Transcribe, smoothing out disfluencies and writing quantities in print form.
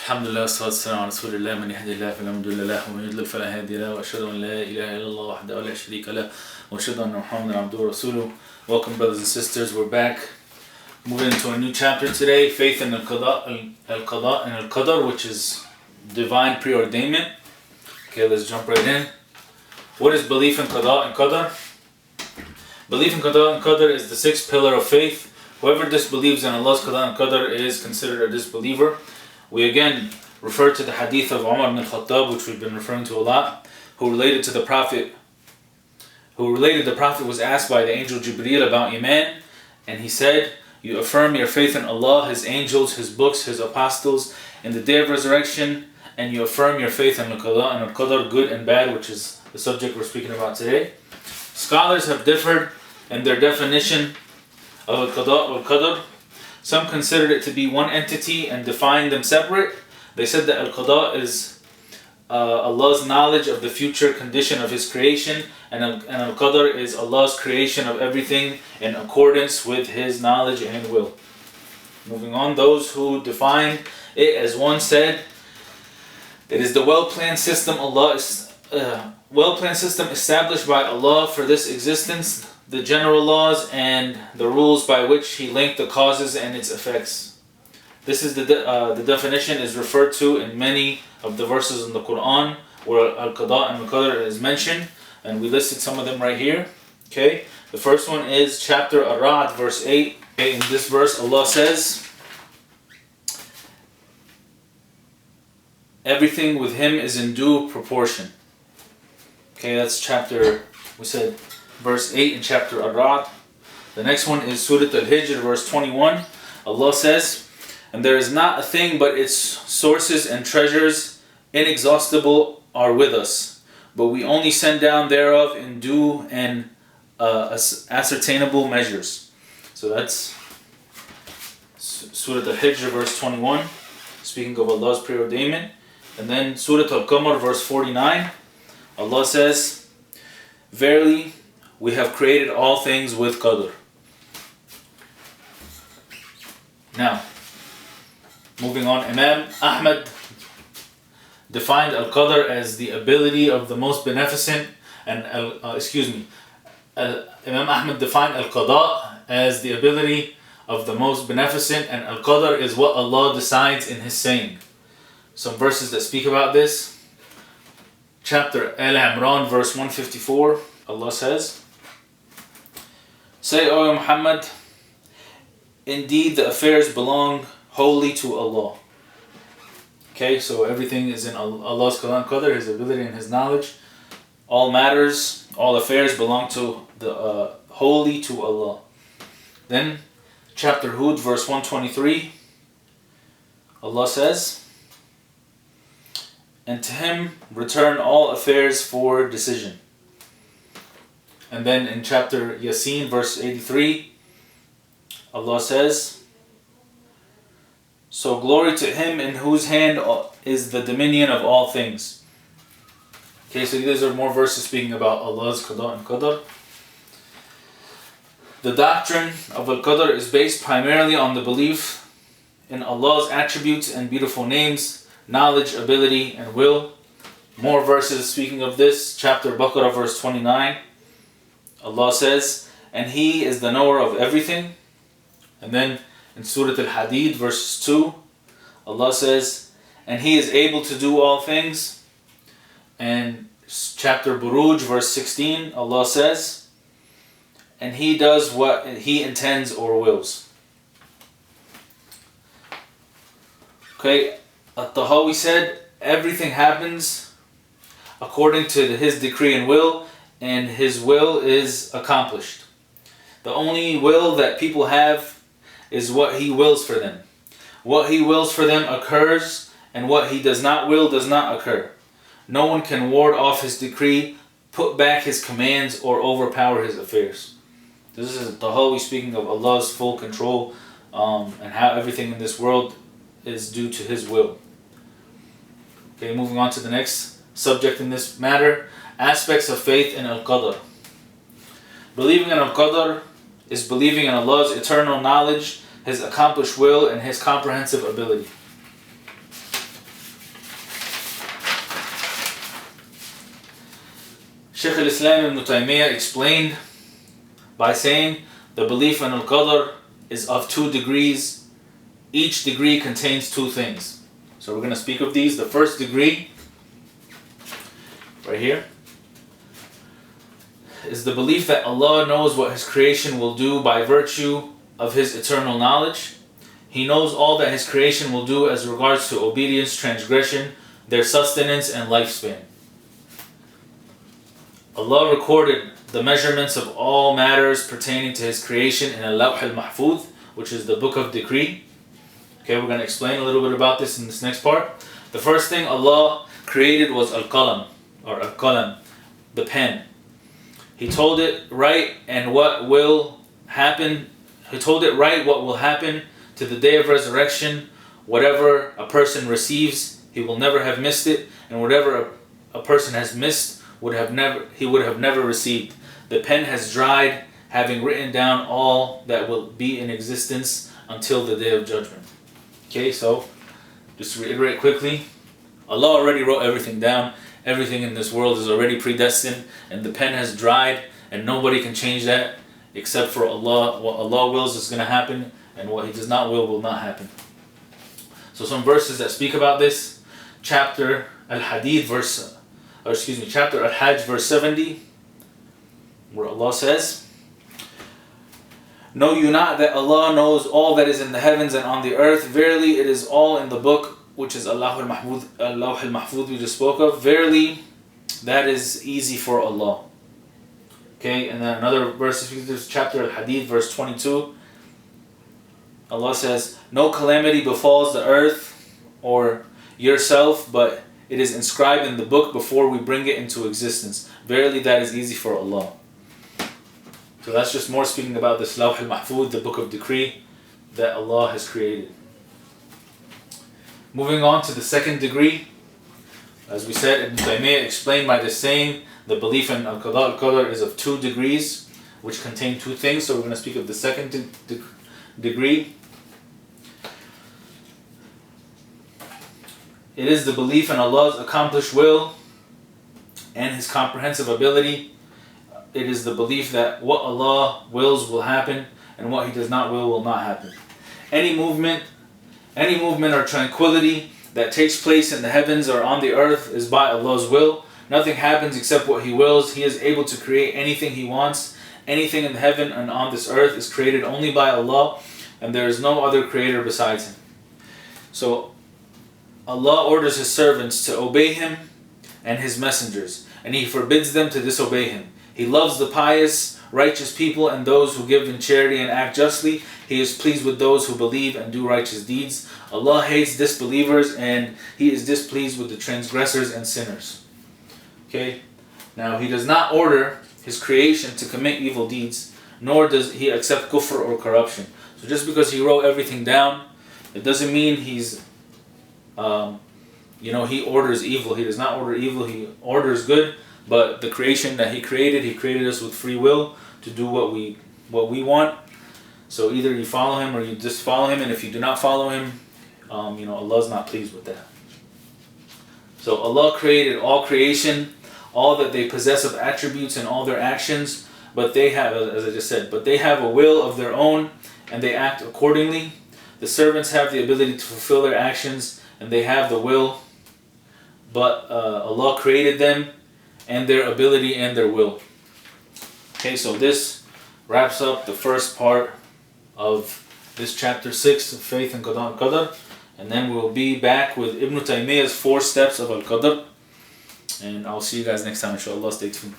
الحمد لله والصلاة والسلام على رسول الله من يهدي الله فلا مضل له ومن يضلل فلا هادي له وأشهد أن لا إله إلا الله وحده لا شريك له وأشهد أن محمدا عبده ورسوله. Welcome, brothers and sisters. We're back moving into a new chapter today, faith in Al-Qada and Al-Qadar, which is divine preordainment. Okay, let's jump right in. What is belief in Qada and Qadar? Belief in Qada and Qadar is the sixth pillar of faith. Whoever disbelieves in Allah's Qada and Qadar is considered a disbeliever. We again refer to the hadith of Umar ibn al-Khattab, which we've been referring to a lot, who related the Prophet was asked by the angel Jibreel about Emaan, and he said, you affirm your faith in Allah, His angels, His books, His apostles, in the day of resurrection, and you affirm your faith in Al-Qada and Al-Qadar, good and bad, which is the subject we're speaking about today. Scholars have differed in their definition of Al-Qada or Al-Qadar. Some considered it to be one entity and defined them separate. They said that Al-Qada is Allah's knowledge of the future condition of His creation, and Al-Qadar is Allah's creation of everything in accordance with His knowledge and will. Moving on, those who defined it as one said, it is the well-planned system established by Allah for this existence, the general laws and the rules by which He linked the causes and its effects. This is the definition is referred to in many of the verses in the Quran where Al-Qada and Al-Qadar is mentioned, and we listed some of them right here. Okay, the first one is chapter Ar-Ra'd, verse 8. Okay, in this verse Allah says, everything with Him is in due proportion. Okay, that's verse 8 in chapter Ar-Ra'd. The next one is Surah Al-Hijr, verse 21. Allah says, and there is not a thing but its sources and treasures inexhaustible are with us, but we only send down thereof in due and ascertainable measures. So that's Surah Al-Hijr, verse 21, speaking of Allah's preordainment. And then Surah Al-Qamar, verse 49, Allah says, verily, we have created all things with Qadr. Now, moving on, Imam Ahmad defined Al-Qadr as the ability of the most beneficent, and Imam Ahmad defined Al-Qada as the ability of the most beneficent, and Al-Qadr is what Allah decides in His saying. Some verses that speak about this. Chapter Al-Imran, verse 154, Allah says, say, O Muhammad, indeed the affairs belong wholly to Allah. Okay, so everything is in Allah's Qada and Qadar, His ability and His knowledge. All matters, all affairs belong to wholly to Allah. Then, chapter Hud, verse 123, Allah says, and to Him return all affairs for decision. And then in chapter Yasin, verse 83, Allah says, so glory to Him in whose hand is the dominion of all things. Okay, so these are more verses speaking about Allah's Qada and Qadar. The doctrine of Al-Qadar is based primarily on the belief in Allah's attributes and beautiful names, knowledge, ability, and will. More verses speaking of this. Chapter Baqarah, verse 29. Allah says, and He is the knower of everything. And then in Surah Al-Hadid, verse 2, Allah says, and He is able to do all things. And chapter Buruj, verse 16, Allah says, and He does what He intends or wills. Okay, At-Tahawi said, everything happens according to His decree and will, and His will is accomplished. The only will that people have is what He wills for them. What He wills for them occurs, and what He does not will does not occur. No one can ward off His decree, put back His commands, or overpower His affairs. This is Tahawi speaking of Allah's full control and how everything in this world is due to His will. Okay, moving on to the next subject in this matter, aspects of faith in Al-Qadar. Believing in Al-Qadar is believing in Allah's eternal knowledge, His accomplished will, and His comprehensive ability. Shaykh al-Islam ibn Taymiyyah explained by saying the belief in Al-Qadar is of 2 degrees. Each degree contains 2 things. So we're going to speak of these. The first degree, right here, is the belief that Allah knows what His creation will do by virtue of His eternal knowledge. He knows all that His creation will do as regards to obedience, transgression, their sustenance, and lifespan. Allah recorded the measurements of all matters pertaining to His creation in Al-Lawh al-Mahfuz, which is the book of decree. Okay, we're going to explain a little bit about this in this next part. The first thing Allah created was Al-Qalam, or Al-Qalam, the pen. He told it write and what will happen. He told it write what will happen to the day of resurrection. Whatever a person receives, he will never have missed it, and whatever a person has missed, he would have never received. The pen has dried, having written down all that will be in existence until the day of judgment. Okay, so just to reiterate quickly, Allah already wrote everything down. Everything in this world is already predestined, and the pen has dried, and nobody can change that except for Allah. What Allah wills is going to happen, and what He does not will not happen. So some verses that speak about this: chapter Al-Hadid chapter Al-Hajj verse 70, where Allah says, "Know you not that Allah knows all that is in the heavens and on the earth? Verily, it is all in the book," which is Al-Lawh al-Mahfuz we just spoke of. "Verily, that is easy for Allah." Okay, and then another verse, chapter Al-Hadid verse 22, Allah says, "No calamity befalls the earth or yourself, but it is inscribed in the book before we bring it into existence. Verily, that is easy for Allah." So that's just more speaking about this Lawh al-Mahfuz, the book of decree that Allah has created. Moving on to the second degree, as we said, Ibn Taymiyyah explained by this saying, the belief in Al-Qadar is of 2 degrees, which contain 2 things. So we're going to speak of the second degree. It is the belief in Allah's accomplished will and His comprehensive ability. It is the belief that what Allah wills will happen, and what He does not will not happen. Any movement or tranquility that takes place in the heavens or on the earth is by Allah's will. Nothing happens except what He wills. He is able to create anything He wants. Anything in heaven and on this earth is created only by Allah, and there is no other creator besides Him. So Allah orders His servants to obey Him and His messengers, and He forbids them to disobey Him. He loves the pious, righteous people and those who give in charity and act justly. He is pleased with those who believe and do righteous deeds. Allah hates disbelievers, and He is displeased with the transgressors and sinners. Okay? Now, He does not order His creation to commit evil deeds, nor does He accept kufr or corruption. So just because He wrote everything down, it doesn't mean He's He orders evil. He does not order evil. He orders good. But the creation that He created us with free will to do what we want. So either you follow Him or you disfollow Him, and if you do not follow Him, Allah's not pleased with that. So Allah created all creation, all that they possess of attributes and all their actions, but they have, as I just said, but they have a will of their own, and they act accordingly. The servants have the ability to fulfill their actions, and they have the will, but Allah created them and their ability and their will. Okay, so this wraps up the first part of this chapter 6 of Faith in Qadar, and then we'll be back with Ibn Taymiyyah's 4 steps of Al-Qadar, and I'll see you guys next time, inshallah. Stay tuned.